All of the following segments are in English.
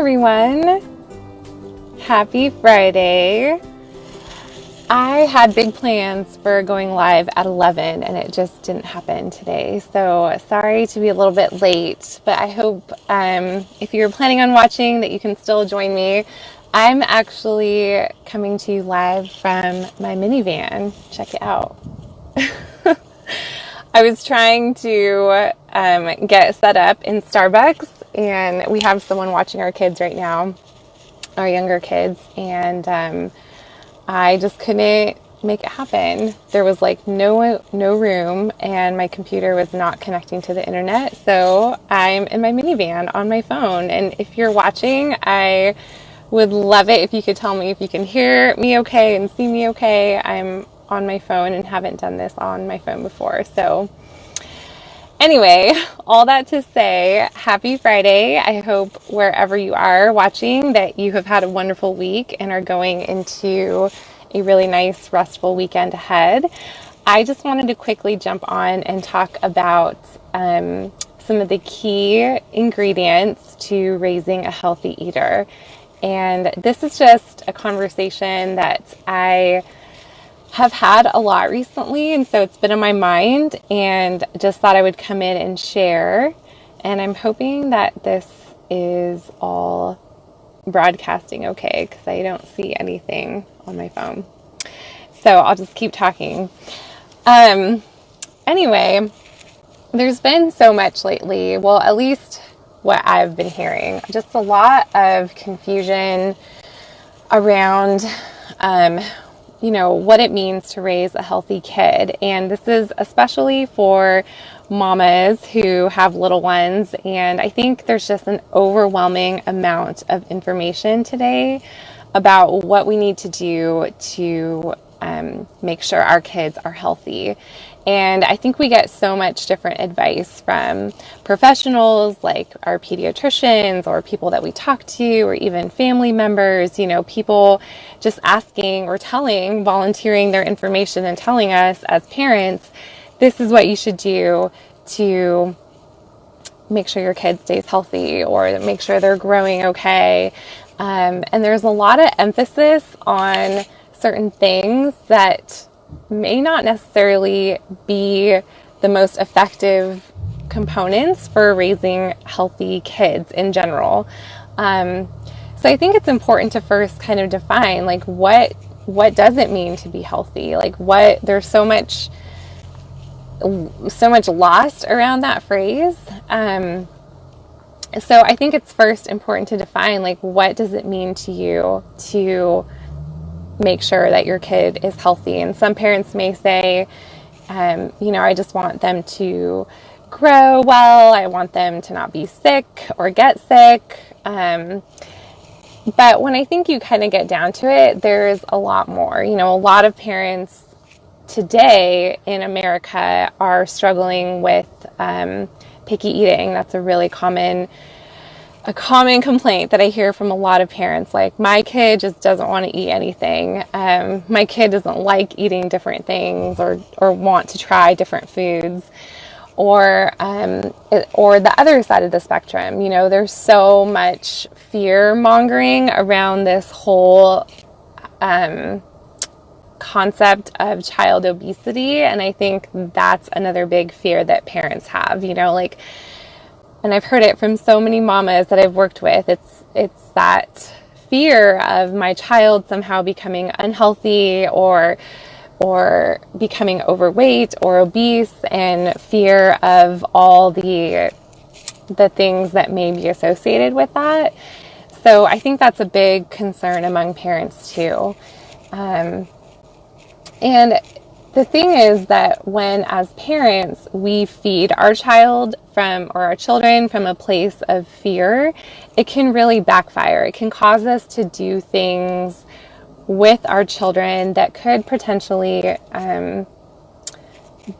everyone. Happy Friday. I had big plans for going live at 11 and it just didn't happen today. So sorry to be a little bit late, but I hope if you're planning on watching that you can still join me. I'm actually coming to you live from my minivan. Check it out. I was trying to get set up in Starbucks, and we have someone watching our kids right now, our younger kids, and I just couldn't make it happen. There was like no room, and my computer was not connecting to the internet, so I'm in my minivan on my phone. And if you're watching, I would love it if you could tell me if you can hear me okay and see me okay. I'm on my phone and haven't done this on my phone before. So anyway, all that to say, happy Friday. I hope wherever you are watching that you have had a wonderful week and are going into a really nice, restful weekend ahead. I just wanted to quickly jump on and talk about some of the key ingredients to raising a healthy eater. And this is just a conversation that I have had a lot recently, and so it's been on my mind and just thought I would come in and share. And I'm hoping that this is all broadcasting okay, because I don't see anything on my phone. So I'll just keep talking. Anyway, there's been so much lately, well, at least what I've been hearing, just a lot of confusion around what it means to raise a healthy kid. And this is especially for mamas who have little ones. And I think there's just an overwhelming amount of information today about what we need to do to make sure our kids are healthy. And I think we get so much different advice from professionals like our pediatricians or people that we talk to, or even family members, people just asking or volunteering their information and telling us as parents, this is what you should do to make sure your kid stays healthy or make sure they're growing okay. And there's a lot of emphasis on certain things that may not necessarily be the most effective components for raising healthy kids in general. So I think it's important to first kind of define, like, what does it mean to be healthy? Like, there's so much lost around that phrase. So I think it's first important to define, like, what does it mean to you to make sure that your kid is healthy? And some parents may say, I just want them to grow well. I want them to not be sick or get sick. But when I think you kind of get down to it, there's a lot more. A lot of parents today in America are struggling with picky eating. That's a really common complaint that I hear from a lot of parents. Like, my kid just doesn't want to eat anything. My kid doesn't like eating different things or want to try different foods. Or the other side of the spectrum, there's so much fear mongering around this whole concept of child obesity. And I think that's another big fear that parents have, and I've heard it from so many mamas that I've worked with. It's that fear of my child somehow becoming unhealthy or becoming overweight or obese, and fear of all the things that may be associated with that. So I think that's a big concern among parents too. And the thing is that when, as parents, we feed our children from a place of fear, it can really backfire. It can cause us to do things with our children that could potentially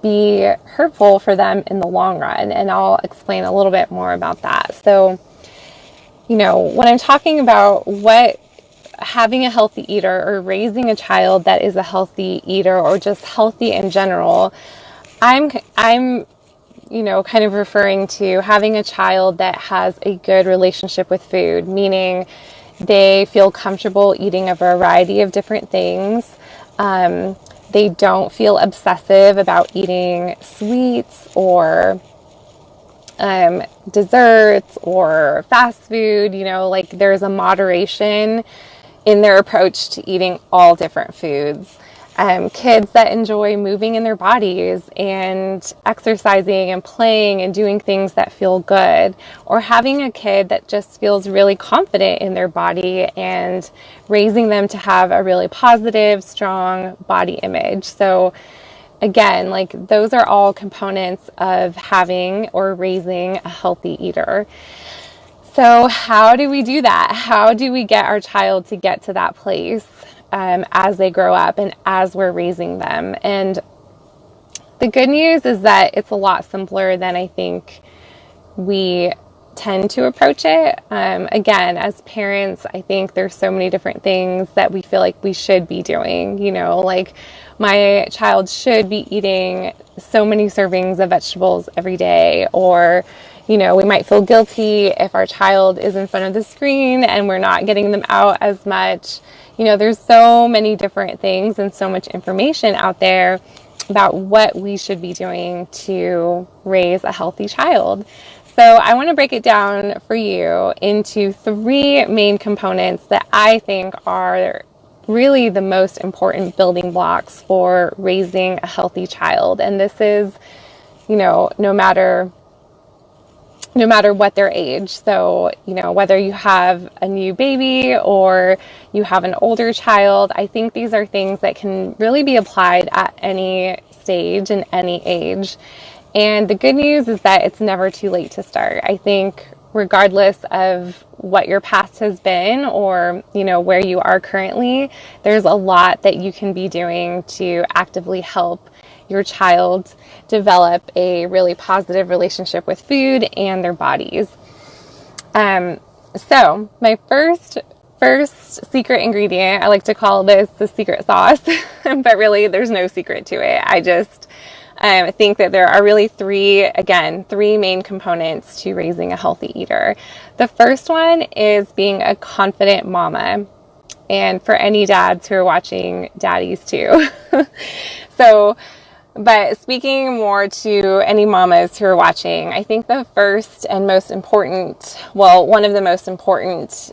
be hurtful for them in the long run. And I'll explain a little bit more about that. So, when I'm talking about what having a healthy eater or raising a child that is a healthy eater or just healthy in general, I'm kind of referring to having a child that has a good relationship with food, meaning they feel comfortable eating a variety of different things. They don't feel obsessive about eating sweets or desserts or fast food. Like there's a moderation in their approach to eating all different foods. Kids that enjoy moving in their bodies and exercising and playing and doing things that feel good, or having a kid that just feels really confident in their body and raising them to have a really positive, strong body image. So again, like those are all components of having or raising a healthy eater. So how do we do that? How do we get our child to get to that place as they grow up and as we're raising them? And the good news is that it's a lot simpler than I think we tend to approach it. Again, as parents, I think there's so many different things that we feel like we should be doing. Like my child should be eating so many servings of vegetables every day, or we might feel guilty if our child is in front of the screen and we're not getting them out as much. There's so many different things and so much information out there about what we should be doing to raise a healthy child. So I want to break it down for you into 3 main components that I think are really the most important building blocks for raising a healthy child. And this is, no matter what their age. So, whether you have a new baby or you have an older child, I think these are things that can really be applied at any stage and any age. And the good news is that it's never too late to start. I think regardless of what your past has been or, where you are currently, there's a lot that you can be doing to actively help your child develop a really positive relationship with food and their bodies. So my first secret ingredient, I like to call this the secret sauce, but really there's no secret to it. I just think that there are really 3 main components to raising a healthy eater. The first one is being a confident mama. And for any dads who are watching, daddies too. But speaking more to any mamas who are watching, I think the first and most important, one of the most important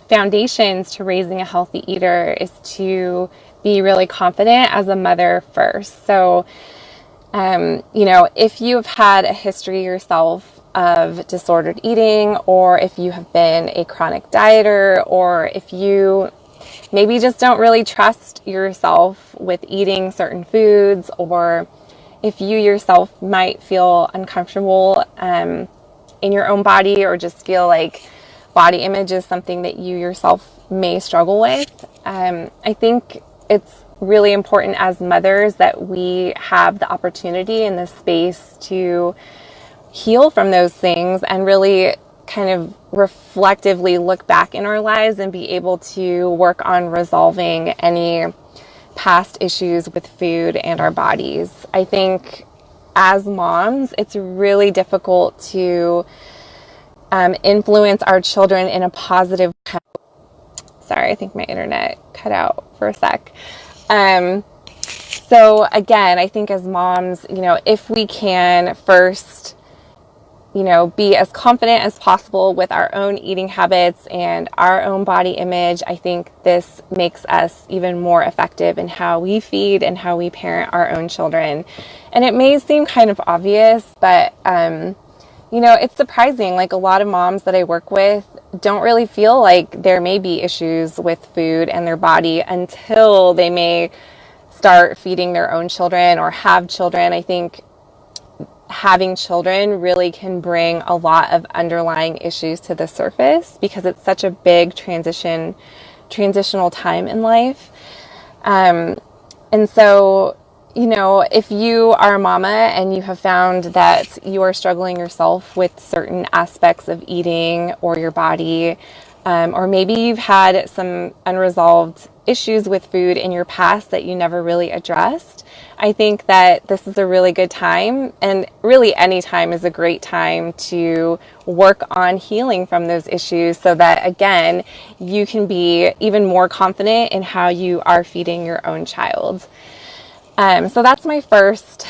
foundations to raising a healthy eater is to be really confident as a mother first. So, if you've had a history yourself of disordered eating, or if you have been a chronic dieter, or if you maybe just don't really trust yourself with eating certain foods, or if you yourself might feel uncomfortable in your own body, or just feel like body image is something that you yourself may struggle with, I think it's really important as mothers that we have the opportunity and the space to heal from those things and really kind of reflectively look back in our lives and be able to work on resolving any past issues with food and our bodies. I think as moms, it's really difficult to influence our children in a positive way. Sorry, I think my internet cut out for a sec. So again, I think as moms, if we can first be as confident as possible with our own eating habits and our own body image, I think this makes us even more effective in how we feed and how we parent our own children. And it may seem kind of obvious, but, it's surprising. Like a lot of moms that I work with don't really feel like there may be issues with food and their body until they may start feeding their own children or have children. I think having children really can bring a lot of underlying issues to the surface because it's such a big transitional time in life. And so, if you are a mama and you have found that you are struggling yourself with certain aspects of eating or your body, or maybe you've had some unresolved issues with food in your past that you never really addressed, I think that this is a really good time, and really any time is a great time to work on healing from those issues so that, again, you can be even more confident in how you are feeding your own child. So that's my first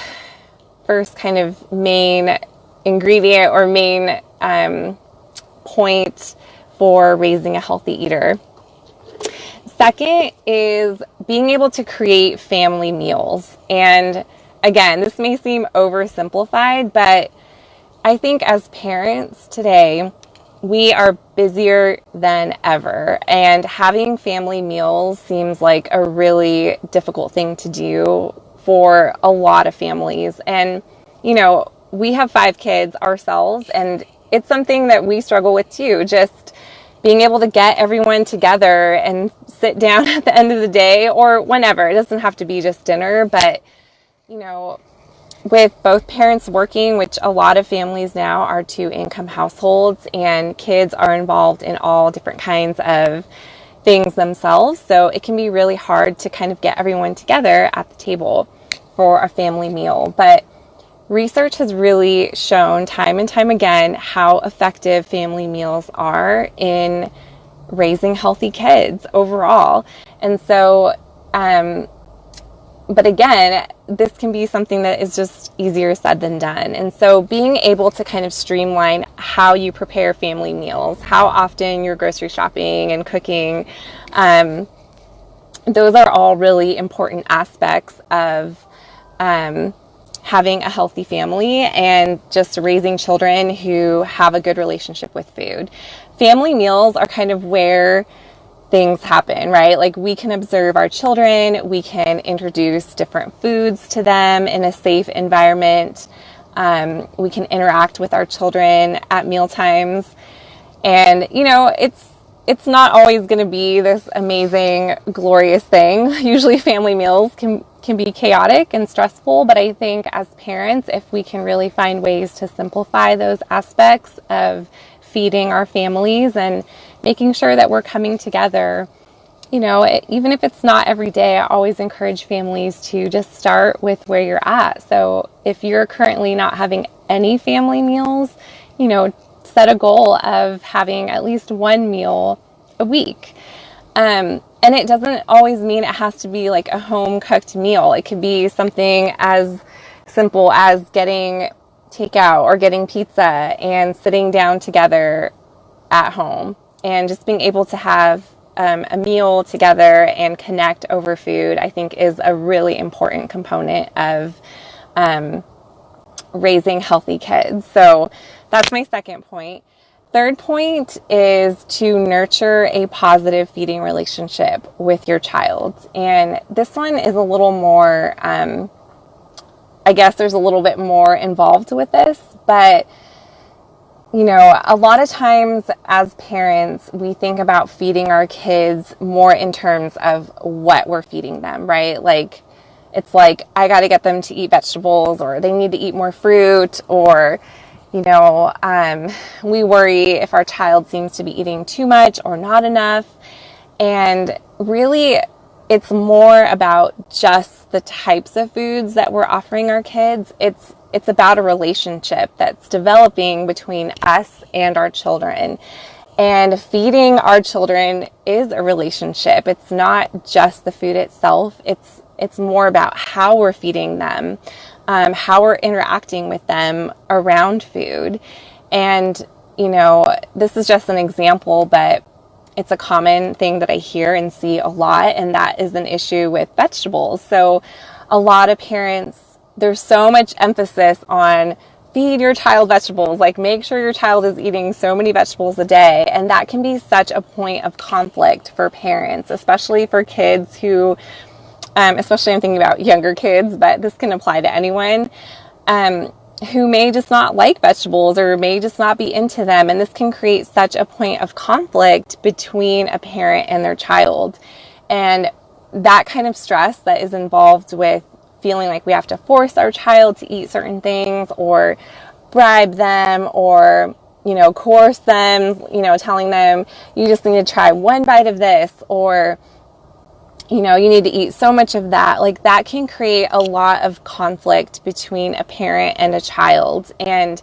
kind of main ingredient or main point for raising a healthy eater. Second is being able to create family meals. And again, this may seem oversimplified, but I think as parents today, we are busier than ever. And having family meals seems like a really difficult thing to do for a lot of families. And, you know, we have 5 kids ourselves, and it's something that we struggle with too. Just being able to get everyone together and sit down at the end of the day or whenever. It doesn't have to be just dinner, but, you know, with both parents working, which a lot of families now are 2-income households, and kids are involved in all different kinds of things themselves. So it can be really hard to kind of get everyone together at the table for a family meal. But research has really shown time and time again how effective family meals are in raising healthy kids overall. And so, but again, this can be something that is just easier said than done. And so being able to kind of streamline how you prepare family meals, how often you're grocery shopping and cooking, those are all really important aspects of having a healthy family and just raising children who have a good relationship with food. Family meals are kind of where things happen, right? Like we can observe our children, we can introduce different foods to them in a safe environment. We can interact with our children at meal times. And, you know, it's not always going to be this amazing, glorious thing. Usually family meals can be chaotic and stressful, but I think as parents, if we can really find ways to simplify those aspects of feeding our families and making sure that we're coming together, you know, even if it's not every day, I always encourage families to just start with where you're at. So if you're currently not having any family meals, you know, set a goal of having at least one meal a week. And it doesn't always mean it has to be like a home cooked meal. It could be something as simple as getting takeout or getting pizza and sitting down together at home and just being able to have a meal together and connect over food, I think is a really important component of raising healthy kids. So that's my second point. Third point is to nurture a positive feeding relationship with your child. And this one is a little more, I guess there's a little bit more involved with this, but you know, a lot of times as parents, we think about feeding our kids more in terms of what we're feeding them, right? Like, it's like, I got to get them to eat vegetables, or they need to eat more fruit, or, you know, we worry if our child seems to be eating too much or not enough. And really, it's more about just the types of foods that we're offering our kids. It's about a relationship that's developing between us and our children. And feeding our children is a relationship. It's not just the food itself. It's more about how we're feeding them, how we're interacting with them around food. And, you know, this is just an example, but it's a common thing that I hear and see a lot, and that is an issue with vegetables. So a lot of parents, there's so much emphasis on feed your child vegetables, like make sure your child is eating so many vegetables a day. And that can be such a point of conflict for parents, especially for kids who, especially I'm thinking about younger kids, but this can apply to anyone, who may just not like vegetables or may just not be into them. And this can create such a point of conflict between a parent and their child. And that kind of stress that is involved with feeling like we have to force our child to eat certain things or bribe them or, you know, coerce them, you know, telling them you just need to try one bite of this, or, you need to eat so much of that. Like, that can create a lot of conflict between a parent and a child. And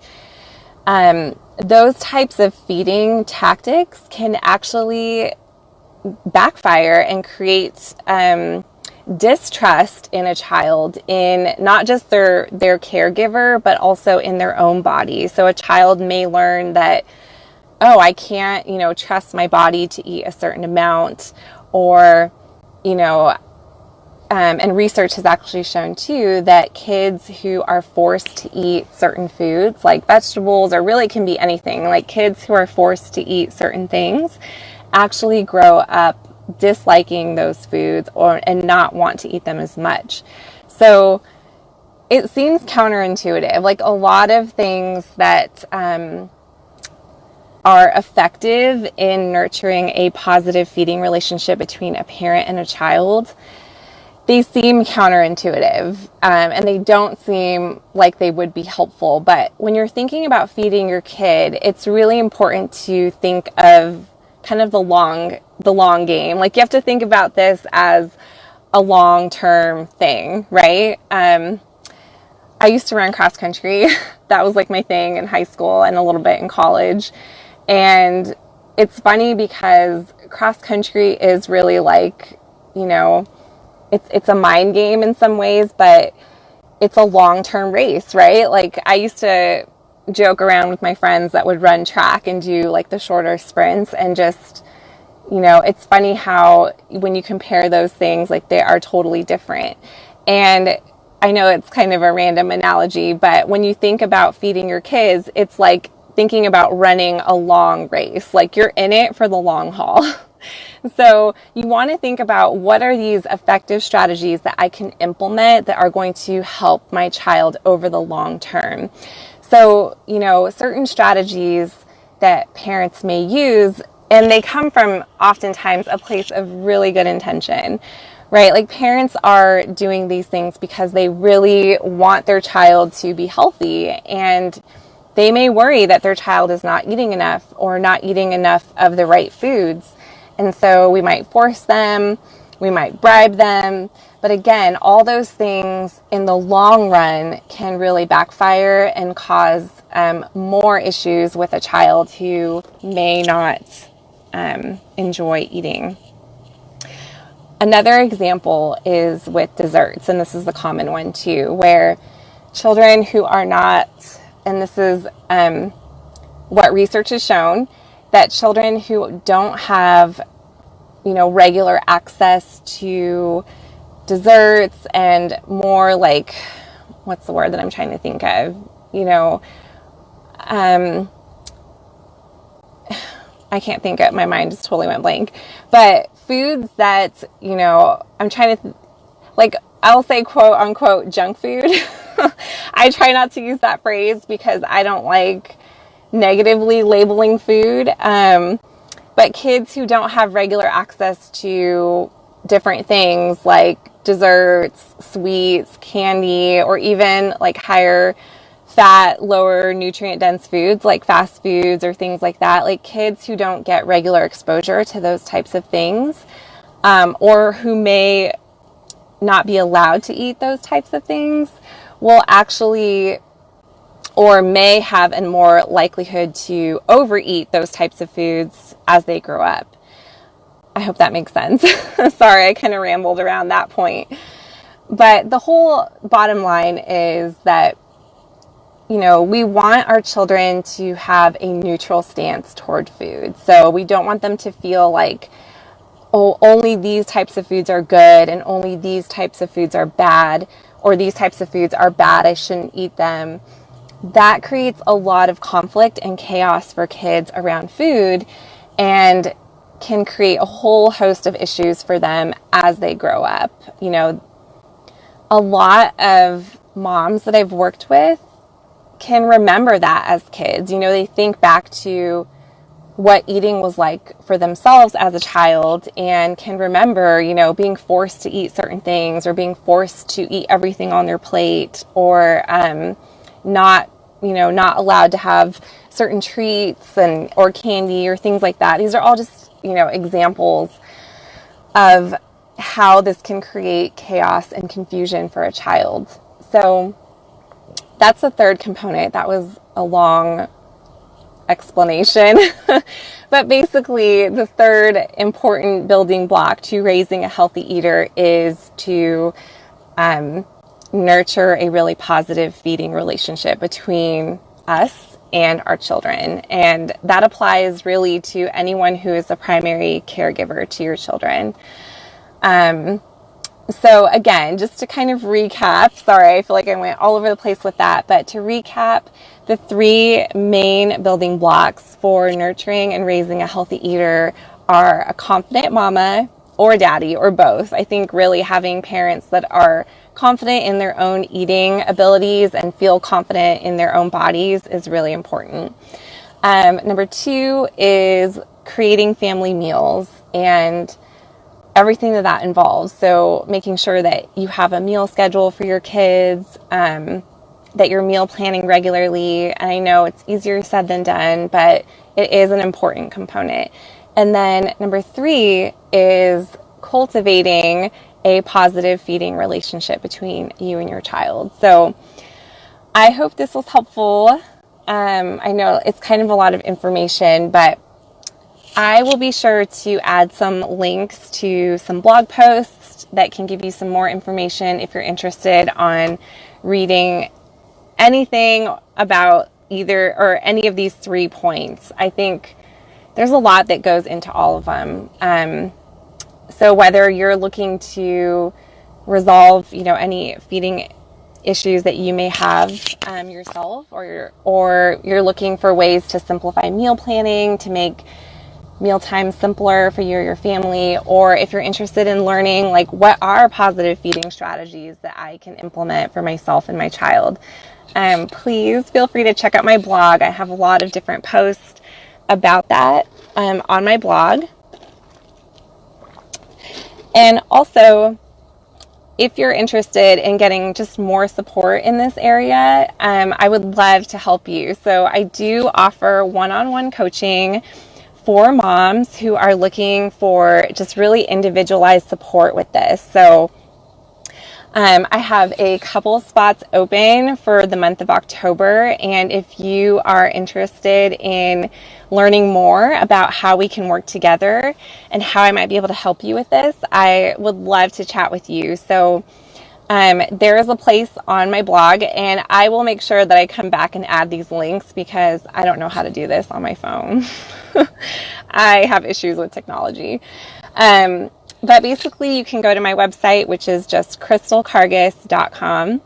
those types of feeding tactics can actually backfire and create distrust in a child, in not just their caregiver, but also in their own body. So a child may learn that, oh, I can't, trust my body to eat a certain amount, or, and research has actually shown too that kids who are forced to eat certain foods, like vegetables, or really can be anything, like kids who are forced to eat certain things actually grow up disliking those foods and not want to eat them as much. So it seems counterintuitive. Like, a lot of things that are effective in nurturing a positive feeding relationship between a parent and a child, they seem counterintuitive, and they don't seem like they would be helpful. But when you're thinking about feeding your kid, it's really important to think of kind of the long game. Like, you have to think about this as a long-term thing, right? I used to run cross country. That was like my thing in high school and a little bit in college. And it's funny because cross country is really like, it's a mind game in some ways, but it's a long-term race, right? Like, I used to joke around with my friends that would run track and do like the shorter sprints, and just, it's funny how when you compare those things, like, they are totally different. And I know it's kind of a random analogy, but when you think about feeding your kids, it's like thinking about running a long race. Like, you're in it for the long haul. So you want to think about, what are these effective strategies that I can implement that are going to help my child over the long term? So, certain strategies that parents may use, and they come from oftentimes a place of really good intention, right? Like, parents are doing these things because they really want their child to be healthy, and they may worry that their child is not eating enough or not eating enough of the right foods. And so we might force them, we might bribe them. But again, all those things in the long run can really backfire and cause more issues with a child who may not enjoy eating. Another example is with desserts, and this is the common one too, where children who are not, and this is what research has shown, that children who don't have, regular access to desserts and more like, what's the word that I'm trying to think of? I can't think of, my mind just totally went blank. But foods that, I'm trying to, I'll say quote unquote junk food. I try not to use that phrase because I don't like negatively labeling food. But kids who don't have regular access to different things like desserts, sweets, candy, or even like higher fat, lower nutrient dense foods like fast foods or things like that, like kids who don't get regular exposure to those types of things, or who may not be allowed to eat those types of things, will actually, or may have a more likelihood to overeat those types of foods as they grow up. I hope that makes sense. Sorry, I kind of rambled around that point. But the whole bottom line is that, we want our children to have a neutral stance toward food. So we don't want them to feel like, oh, only these types of foods are good and only these types of foods are bad, or these types of foods are bad, I shouldn't eat them. That creates a lot of conflict and chaos for kids around food, and can create a whole host of issues for them as they grow up. A lot of moms that I've worked with can remember that as kids. They think back to what eating was like for themselves as a child, and can remember, being forced to eat certain things, or being forced to eat everything on their plate, or not allowed to have certain treats or candy or things like that. These are all just, examples of how this can create chaos and confusion for a child. So that's the third component. That was a long explanation. But basically, the third important building block to raising a healthy eater is to nurture a really positive feeding relationship between us and our children. And that applies really to anyone who is a primary caregiver to your children. So again, just to kind of recap, sorry, I feel like I went all over the place with that, but to recap, the three main building blocks for nurturing and raising a healthy eater are a confident mama or daddy or both. I think really having parents that are confident in their own eating abilities and feel confident in their own bodies is really important. Number two is creating family meals and everything that involves. So making sure that you have a meal schedule for your kids, that you're meal planning regularly. And I know it's easier said than done, but it is an important component. And then number three is cultivating a positive feeding relationship between you and your child. So I hope this was helpful. I know it's kind of a lot of information, but I will be sure to add some links to some blog posts that can give you some more information if you're interested on reading anything about either or any of these 3 points. I think there's a lot that goes into all of them. So whether you're looking to resolve, any feeding issues that you may have yourself, or you're looking for ways to simplify meal planning to make mealtime simpler for you or your family, or if you're interested in learning what are positive feeding strategies that I can implement for myself and my child, please feel free to check out my blog. I have a lot of different posts about that on my blog. And also, if you're interested in getting just more support in this area, I would love to help you. So I do offer one-on-one coaching for moms who are looking for just really individualized support with this. So I have a couple spots open for the month of October, and if you are interested in learning more about how we can work together and how I might be able to help you with this, I would love to chat with you. So there is a place on my blog, and I will make sure that I come back and add these links because I don't know how to do this on my phone. I have issues with technology. But basically, you can go to my website, which is just crystalcargis.com.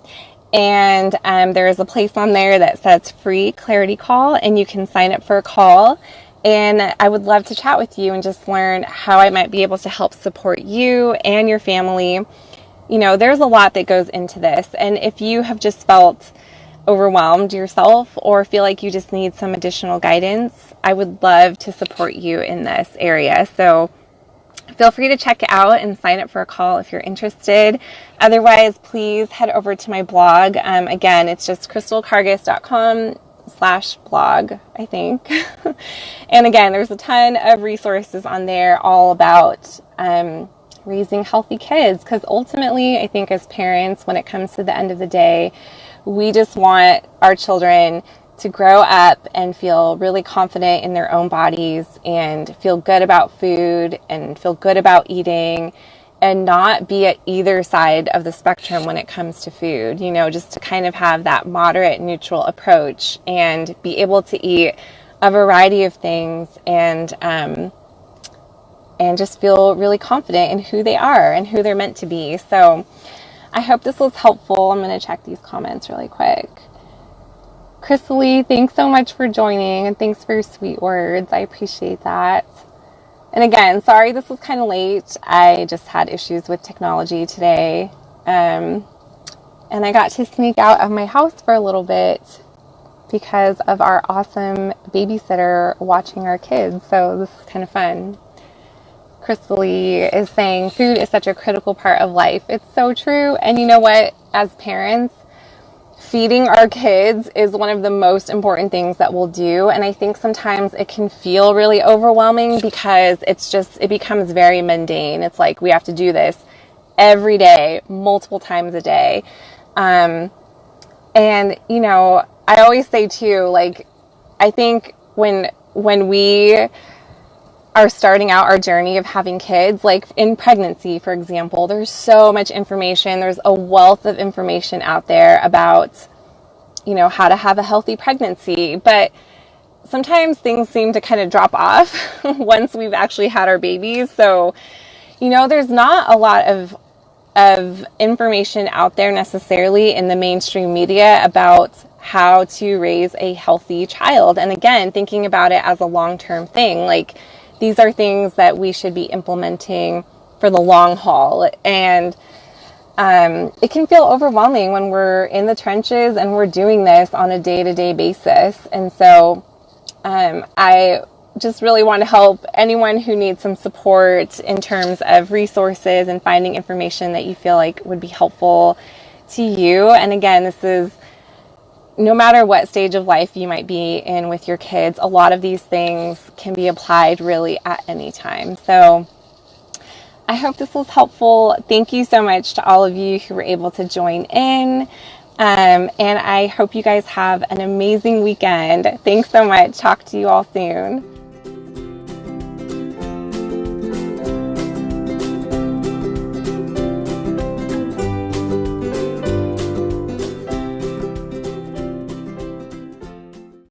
And there is a place on there that says free clarity call, and you can sign up for a call. And I would love to chat with you and just learn how I might be able to help support you and your family. There's a lot that goes into this. And if you have just felt overwhelmed yourself or feel like you just need some additional guidance, I would love to support you in this area. So feel free to check it out and sign up for a call if you're interested. Otherwise, please head over to my blog. Again, it's just crystalcargis.com/blog, I think. And again, there's a ton of resources on there all about raising healthy kids, because ultimately, I think as parents, when it comes to the end of the day, we just want our children to grow up and feel really confident in their own bodies and feel good about food and feel good about eating and not be at either side of the spectrum when it comes to food, just to kind of have that moderate, neutral approach and be able to eat a variety of things and just feel really confident in who they are and who they're meant to be. So I hope this was helpful. I'm going to check these comments really quick. Crystal, thanks so much for joining, and thanks for your sweet words. I appreciate that. And again, sorry this was kind of late. I just had issues with technology today. And I got to sneak out of my house for a little bit because of our awesome babysitter watching our kids. So this is kind of fun. Crystal is saying food is such a critical part of life. It's so true. And you know what? As parents, feeding our kids is one of the most important things that we'll do. And I think sometimes it can feel really overwhelming because it becomes very mundane. It's like we have to do this every day, multiple times a day. And, I always say too, like, I think when we are starting out our journey of having kids, like in pregnancy, for example, there's so much information. There's a wealth of information out there about, how to have a healthy pregnancy. But sometimes things seem to kind of drop off once we've actually had our babies. So, there's not a lot of information out there necessarily in the mainstream media about how to raise a healthy child. And again, thinking about it as a long-term thing, like these are things that we should be implementing for the long haul. And it can feel overwhelming when we're in the trenches and we're doing this on a day-to-day basis. And so I just really want to help anyone who needs some support in terms of resources and finding information that you feel like would be helpful to you. And again, this is no matter what stage of life you might be in with your kids, a lot of these things can be applied really at any time. So I hope this was helpful. Thank you so much to all of you who were able to join in. And I hope you guys have an amazing weekend. Thanks so much. Talk to you all soon.